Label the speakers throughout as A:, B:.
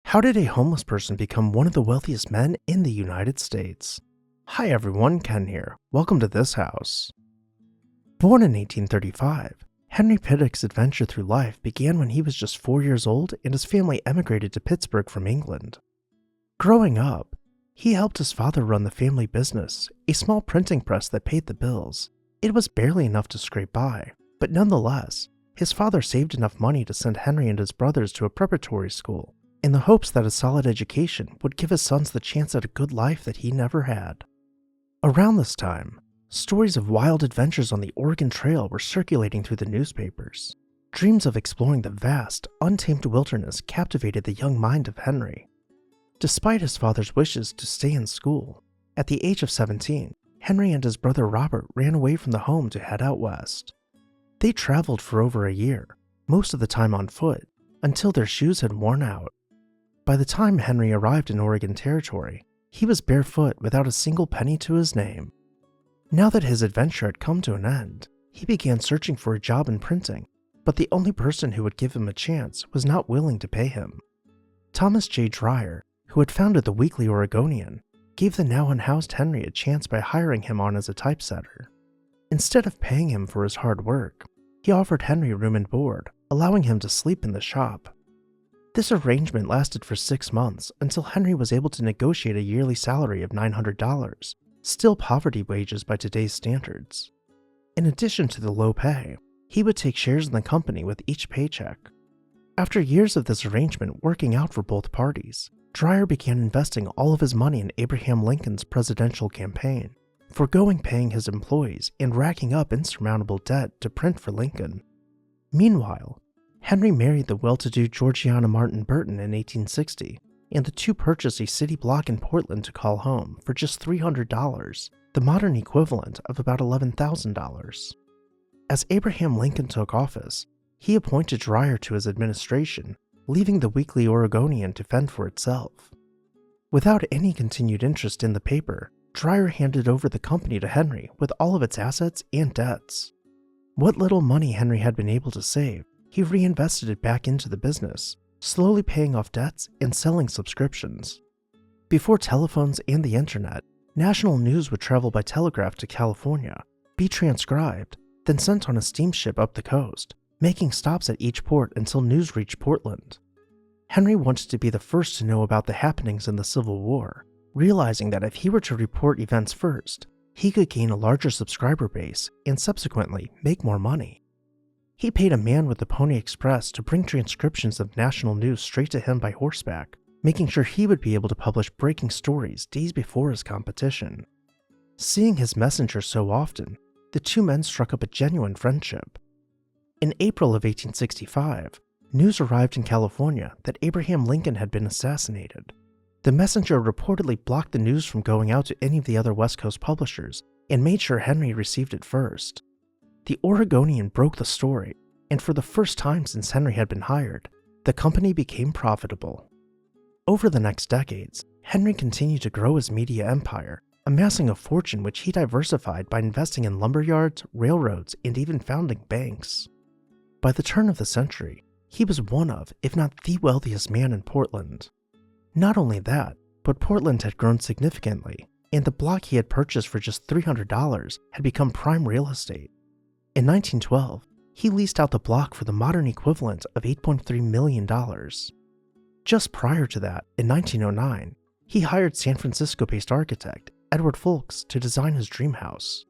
A: How did a homeless person become one of the wealthiest men in the United States? Hi everyone, Ken here. Welcome to this house. Born in 1835, Henry Pittock's adventure through life began when he was just 4 years old and his family emigrated to Pittsburgh from England. Growing up, he helped his father run the family business, a small printing press that paid the bills. It was barely enough to scrape by, but nonetheless, his father saved enough money to send Henry and his brothers to a preparatory school, in the hopes that a solid education would give his sons the chance at a good life that he never had. Around this time, stories of wild adventures on the Oregon Trail were circulating through the newspapers. Dreams of exploring the vast, untamed wilderness captivated the young mind of Henry. Despite his father's wishes to stay in school, at the age of 17, Henry and his brother Robert ran away from the home to head out west. They traveled for over a year, most of the time on foot, until their shoes had worn out. By the time Henry arrived in Oregon Territory, he was barefoot without a single penny to his name. Now that his adventure had come to an end, he began searching for a job in printing, but the only person who would give him a chance was not willing to pay him. Thomas J. Dreyer, who had founded the Weekly Oregonian, gave the now unhoused Henry a chance by hiring him on as a typesetter. Instead of paying him for his hard work, he offered Henry room and board, allowing him to sleep in the shop. This arrangement lasted for 6 months until Henry was able to negotiate a yearly salary of $900, still poverty wages by today's standards. In addition to the low pay, he would take shares in the company with each paycheck. After years of this arrangement working out for both parties, Dreyer began investing all of his money in Abraham Lincoln's presidential campaign, foregoing paying his employees and racking up insurmountable debt to print for Lincoln. Meanwhile, Henry married the well-to-do Georgiana Martin Burton in 1860, and the two purchased a city block in Portland to call home for just $300, the modern equivalent of about $11,000. As Abraham Lincoln took office, he appointed Dreyer to his administration, leaving the Weekly Oregonian to fend for itself. Without any continued interest in the paper, Dreyer handed over the company to Henry with all of its assets and debts. What little money Henry had been able to save, he reinvested it back into the business, slowly paying off debts and selling subscriptions. Before telephones and the internet, national news would travel by telegraph to California, be transcribed, then sent on a steamship up the coast, making stops at each port until news reached Portland. Henry wanted to be the first to know about the happenings in the Civil War, realizing that if he were to report events first, he could gain a larger subscriber base and subsequently make more money. He paid a man with the Pony Express to bring transcriptions of national news straight to him by horseback, making sure he would be able to publish breaking stories days before his competition. Seeing his messenger so often, the two men struck up a genuine friendship. In April of 1865, news arrived in California that Abraham Lincoln had been assassinated. The messenger reportedly blocked the news from going out to any of the other West Coast publishers and made sure Henry received it first. The Oregonian broke the story, and for the first time since Henry had been hired, the company became profitable. Over the next decades, Henry continued to grow his media empire, amassing a fortune which he diversified by investing in lumberyards, railroads, and even founding banks. By the turn of the century, he was one of, if not the wealthiest man in Portland. Not only that, but Portland had grown significantly, and the block he had purchased for just $300 had become prime real estate. In 1912, he leased out the block for the modern equivalent of $8.3 million. Just prior to that, in 1909, he hired San Francisco-based architect Edward Folks to design his dream house.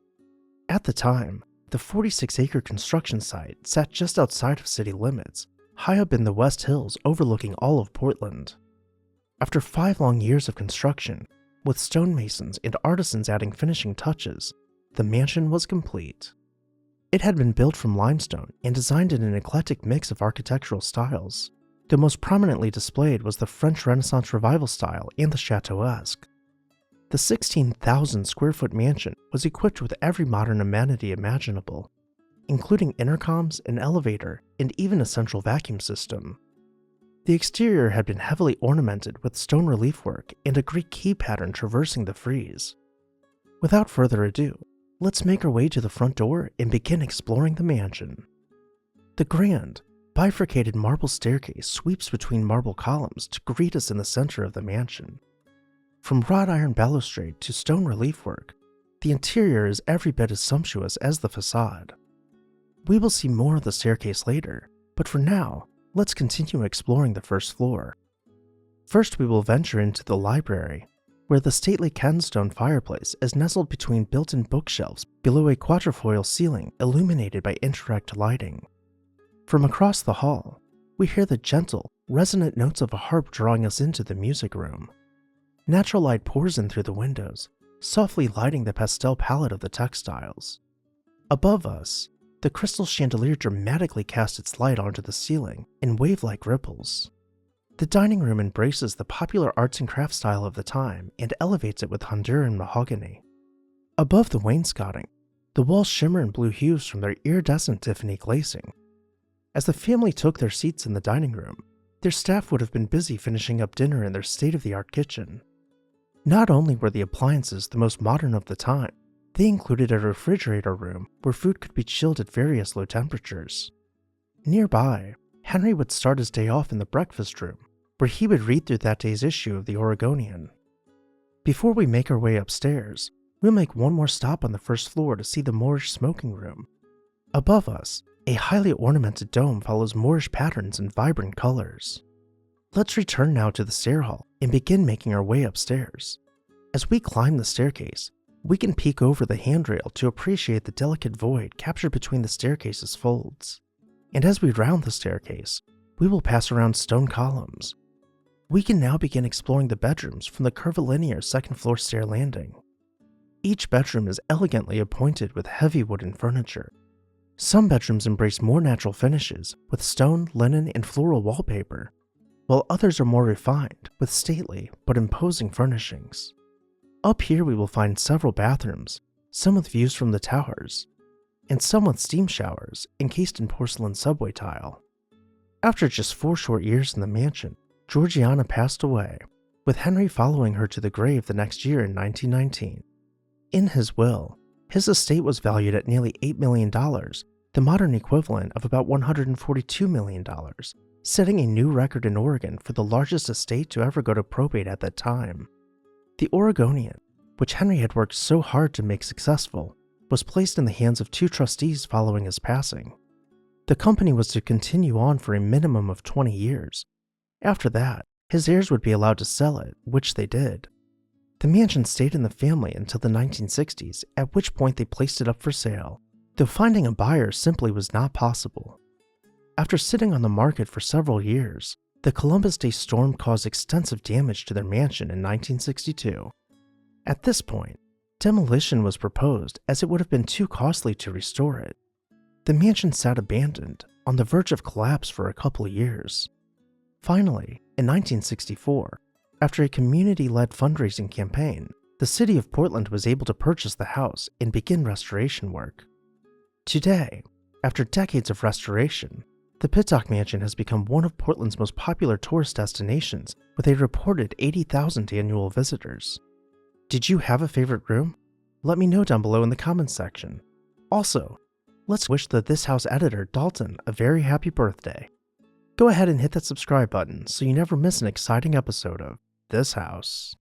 A: At the time, the 46-acre construction site sat just outside of city limits, high up in the West Hills overlooking all of Portland. After 5 long years of construction, with stonemasons and artisans adding finishing touches, the mansion was complete. It had been built from limestone and designed in an eclectic mix of architectural styles. The most prominently displayed was the French Renaissance Revival style and the Chateauesque. The 16,000 square foot mansion was equipped with every modern amenity imaginable, including intercoms, an elevator, and even a central vacuum system. The exterior had been heavily ornamented with stone relief work and a Greek key pattern traversing the frieze. Without further ado, let's make our way to the front door and begin exploring the mansion. The grand, bifurcated marble staircase sweeps between marble columns to greet us in the center of the mansion. From wrought iron balustrade to stone relief work, the interior is every bit as sumptuous as the facade. We will see more of the staircase later, but for now, let's continue exploring the first floor. First, we will venture into the library, where the stately Kenstone fireplace is nestled between built-in bookshelves below a quatrefoil ceiling illuminated by indirect lighting. From across the hall, we hear the gentle, resonant notes of a harp drawing us into the music room. Natural light pours in through the windows, softly lighting the pastel palette of the textiles. Above us, the crystal chandelier dramatically casts its light onto the ceiling in wave-like ripples. The dining room embraces the popular arts and crafts style of the time and elevates it with Honduran mahogany. Above the wainscoting, the walls shimmer in blue hues from their iridescent Tiffany glazing. As the family took their seats in the dining room, their staff would have been busy finishing up dinner in their state-of-the-art kitchen. Not only were the appliances the most modern of the time, they included a refrigerator room where food could be chilled at various low temperatures. Nearby, Henry would start his day off in the breakfast room, where he would read through that day's issue of the Oregonian. Before we make our way upstairs, we'll make one more stop on the first floor to see the Moorish smoking room. Above us, a highly ornamented dome follows Moorish patterns in vibrant colors. Let's return now to the stair hall and begin making our way upstairs. As we climb the staircase, we can peek over the handrail to appreciate the delicate void captured between the staircase's folds. And as we round the staircase, we will pass around stone columns. We can now begin exploring the bedrooms from the curvilinear second-floor stair landing. Each bedroom is elegantly appointed with heavy wooden furniture. Some bedrooms embrace more natural finishes with stone, linen, and floral wallpaper, while others are more refined with stately but imposing furnishings. Up here we will find several bathrooms, some with views from the towers, and some with steam showers encased in porcelain subway tile. After just 4 short years in the mansion, Georgiana passed away, with Henry following her to the grave the next year in 1919. In his will, his estate was valued at nearly $8 million, the modern equivalent of about $142 million, setting a new record in Oregon for the largest estate to ever go to probate at that time. The Oregonian, which Henry had worked so hard to make successful, was placed in the hands of 2 trustees following his passing. The company was to continue on for a minimum of 20 years. After that, his heirs would be allowed to sell it, which they did. The mansion stayed in the family until the 1960s, at which point they placed it up for sale, though finding a buyer simply was not possible. After sitting on the market for several years, the Columbus Day storm caused extensive damage to their mansion in 1962. At this point, demolition was proposed as it would have been too costly to restore it. The mansion sat abandoned, on the verge of collapse for a couple of years. Finally, in 1964, after a community-led fundraising campaign, the city of Portland was able to purchase the house and begin restoration work. Today, after decades of restoration, the Pittock Mansion has become one of Portland's most popular tourist destinations with a reported 80,000 annual visitors. Did you have a favorite room? Let me know down below in the comments section. Also, let's wish the This House editor, Dalton, a very happy birthday. Go ahead and hit that subscribe button so you never miss an exciting episode of This House.